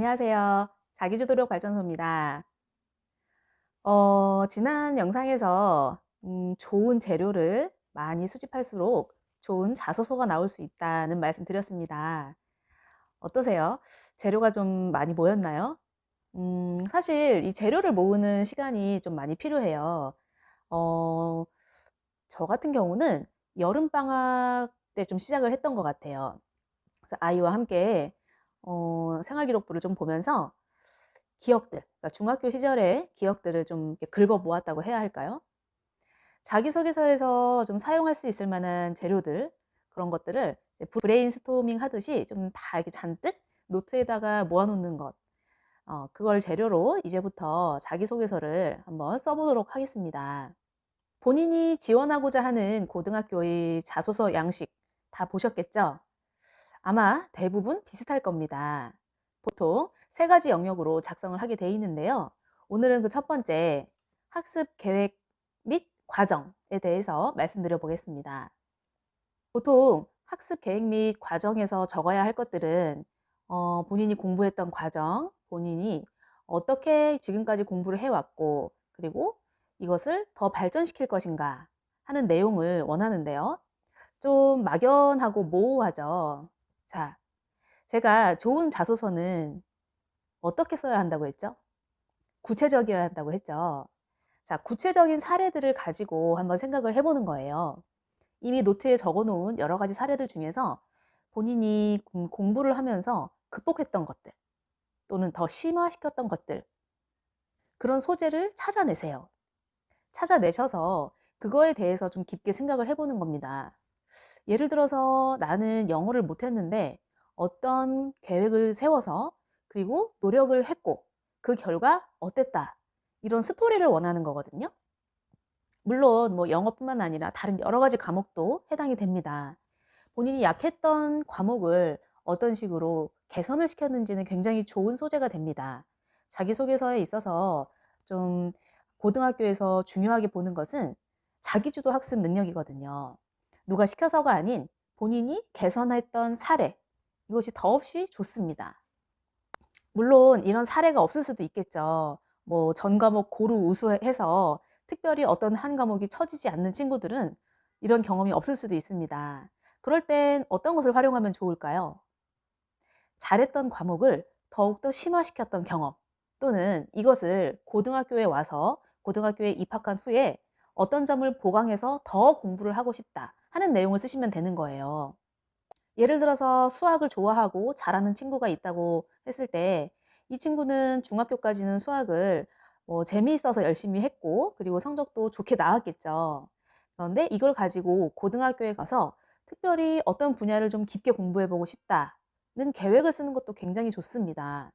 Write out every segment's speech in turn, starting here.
안녕하세요. 자기주도력 발전소입니다. 지난 영상에서 좋은 재료를 많이 수집할수록 좋은 자소서가 나올 수 있다는 말씀 드렸습니다. 어떠세요? 재료가 좀 많이 모였나요? 사실 이 재료를 모으는 시간이 좀 많이 필요해요. 어, 저 같은 경우는 여름방학 때 좀 시작을 했던 것 같아요. 그래서 아이와 함께 생활기록부를 좀 보면서 기억들, 그러니까 중학교 시절의 기억들을 좀 이렇게 긁어 모았다고 해야 할까요? 자기소개서에서 좀 사용할 수 있을 만한 재료들, 그런 것들을 이제 브레인스토밍 하듯이 좀 다 이렇게 잔뜩 노트에다가 모아놓는 것, 그걸 재료로 이제부터 자기소개서를 한번 써보도록 하겠습니다. 본인이 지원하고자 하는 고등학교의 자소서 양식 다 보셨겠죠? 아마 대부분 비슷할 겁니다. 보통 세 가지 영역으로 작성을 하게 돼 있는데요. 오늘은 그 첫 번째 학습 계획 및 과정에 대해서 말씀드려 보겠습니다. 보통 학습 계획 및 과정에서 적어야 할 것들은 본인이 공부했던 과정, 본인이 어떻게 지금까지 공부를 해왔고, 그리고 이것을 더 발전시킬 것인가 하는 내용을 원하는데요. 좀 막연하고 모호하죠. 자, 제가 좋은 자소서는 어떻게 써야 한다고 했죠? 구체적이어야 한다고 했죠. 자, 구체적인 사례들을 가지고 한번 생각을 해보는 거예요. 이미 노트에 적어 놓은 여러 가지 사례들 중에서 본인이 공부를 하면서 극복했던 것들 또는 더 심화시켰던 것들, 그런 소재를 찾아내세요. 찾아내셔서 그거에 대해서 좀 깊게 생각을 해보는 겁니다. 예를 들어서 나는 영어를 못했는데 어떤 계획을 세워서 그리고 노력을 했고 그 결과 어땠다. 이런 스토리를 원하는 거거든요. 물론 뭐 영어뿐만 아니라 다른 여러 가지 과목도 해당이 됩니다. 본인이 약했던 과목을 어떤 식으로 개선을 시켰는지는 굉장히 좋은 소재가 됩니다. 자기소개서에 있어서 좀 고등학교에서 중요하게 보는 것은 자기주도 학습 능력이거든요. 누가 시켜서가 아닌 본인이 개선했던 사례, 이것이 더없이 좋습니다. 물론 이런 사례가 없을 수도 있겠죠. 뭐 전 과목 고루 우수해서 특별히 어떤 한 과목이 처지지 않는 친구들은 이런 경험이 없을 수도 있습니다. 그럴 땐 어떤 것을 활용하면 좋을까요? 잘했던 과목을 더욱더 심화시켰던 경험, 또는 이것을 고등학교에 와서 고등학교에 입학한 후에 어떤 점을 보강해서 더 공부를 하고 싶다 하는 내용을 쓰시면 되는 거예요. 예를 들어서 수학을 좋아하고 잘하는 친구가 있다고 했을 때 이 친구는 중학교까지는 수학을 뭐 재미있어서 열심히 했고 그리고 성적도 좋게 나왔겠죠. 그런데 이걸 가지고 고등학교에 가서 특별히 어떤 분야를 좀 깊게 공부해 보고 싶다는 계획을 쓰는 것도 굉장히 좋습니다.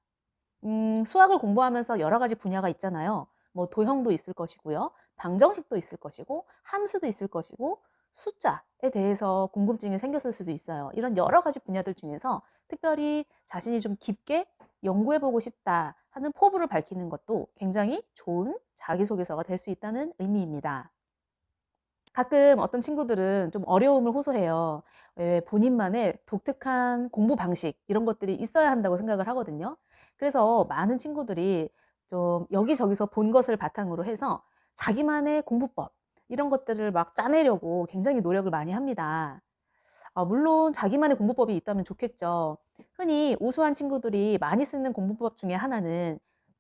수학을 공부하면서 여러 가지 분야가 있잖아요. 뭐 도형도 있을 것이고요. 방정식도 있을 것이고 함수도 있을 것이고 숫자에 대해서 궁금증이 생겼을 수도 있어요. 이런 여러 가지 분야들 중에서 특별히 자신이 좀 깊게 연구해 보고 싶다 하는 포부를 밝히는 것도 굉장히 좋은 자기소개서가 될 수 있다는 의미입니다. 가끔 어떤 친구들은 좀 어려움을 호소해요. 왜 본인만의 독특한 공부 방식 이런 것들이 있어야 한다고 생각을 하거든요. 그래서 많은 친구들이 좀 여기저기서 본 것을 바탕으로 해서 자기만의 공부법 이런 것들을 막 짜내려고 굉장히 노력을 많이 합니다. 물론 자기만의 공부법이 있다면 좋겠죠. 흔히 우수한 친구들이 많이 쓰는 공부법 중에 하나는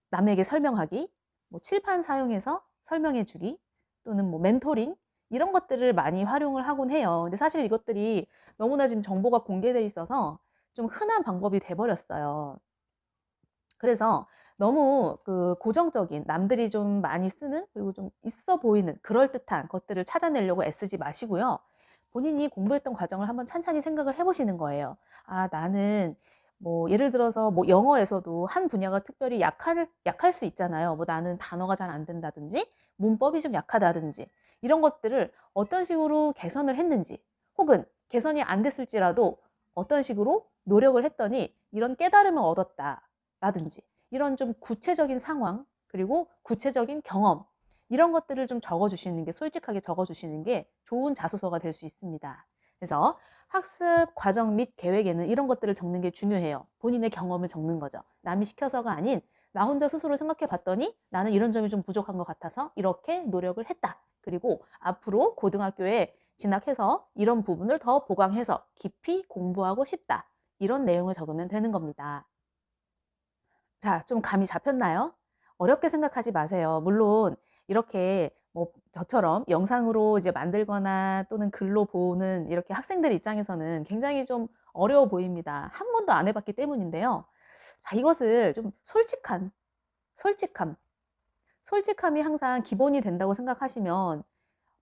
남에게 설명하기, 뭐 칠판 사용해서 설명해 주기, 또는 뭐 멘토링 이런 것들을 많이 활용을 하곤 해요. 근데 사실 이것들이 너무나 지금 정보가 공개돼 있어서 좀 흔한 방법이 돼 버렸어요. 그래서 너무 그 고정적인 남들이 좀 많이 쓰는 그리고 좀 있어 보이는 그럴듯한 것들을 찾아내려고 애쓰지 마시고요. 본인이 공부했던 과정을 한번 찬찬히 생각을 해 보시는 거예요. 아, 나는 뭐 예를 들어서 뭐 영어에서도 한 분야가 특별히 약할 수 있잖아요. 뭐 나는 단어가 잘 안 된다든지 문법이 좀 약하다든지 이런 것들을 어떤 식으로 개선을 했는지, 혹은 개선이 안 됐을지라도 어떤 식으로 노력을 했더니 이런 깨달음을 얻었다 라든지 이런 좀 구체적인 상황 그리고 구체적인 경험 이런 것들을 좀 적어 주시는 게, 솔직하게 적어 주시는 게 좋은 자소서가 될 수 있습니다. 그래서 학습 과정 및 계획에는 이런 것들을 적는 게 중요해요. 본인의 경험을 적는 거죠. 남이 시켜서가 아닌 나 혼자 스스로 생각해 봤더니 나는 이런 점이 좀 부족한 것 같아서 이렇게 노력을 했다. 그리고 앞으로 고등학교에 진학해서 이런 부분을 더 보강해서 깊이 공부하고 싶다. 이런 내용을 적으면 되는 겁니다. 자, 좀 감이 잡혔나요? 어렵게 생각하지 마세요. 물론 이렇게 뭐 저처럼 영상으로 이제 만들거나 또는 글로 보는 이렇게 학생들 입장에서는 굉장히 좀 어려워 보입니다. 한 번도 안 해봤기 때문인데요. 자, 이것을 좀 솔직함, 솔직함이 항상 기본이 된다고 생각하시면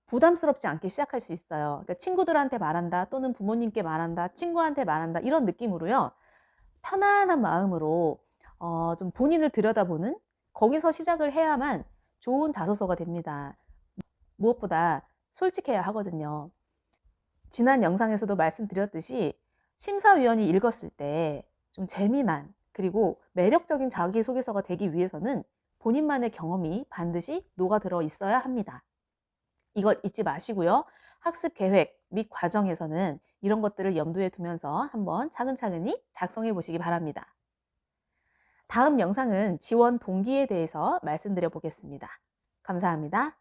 부담스럽지 않게 시작할 수 있어요. 그러니까 친구들한테 말한다, 또는 부모님께 말한다, 친구한테 말한다, 이런 느낌으로요. 편안한 마음으로 좀 본인을 들여다보는 거기서 시작을 해야만 좋은 자소서가 됩니다. 무엇보다 솔직해야 하거든요. 지난 영상에서도 말씀드렸듯이 심사위원이 읽었을 때 좀 재미난 그리고 매력적인 자기소개서가 되기 위해서는 본인만의 경험이 반드시 녹아들어 있어야 합니다. 이걸 잊지 마시고요. 학습 계획 및 과정에서는 이런 것들을 염두에 두면서 한번 차근차근히 작성해 보시기 바랍니다. 다음 영상은 지원 동기에 대해서 말씀드려 보겠습니다. 감사합니다.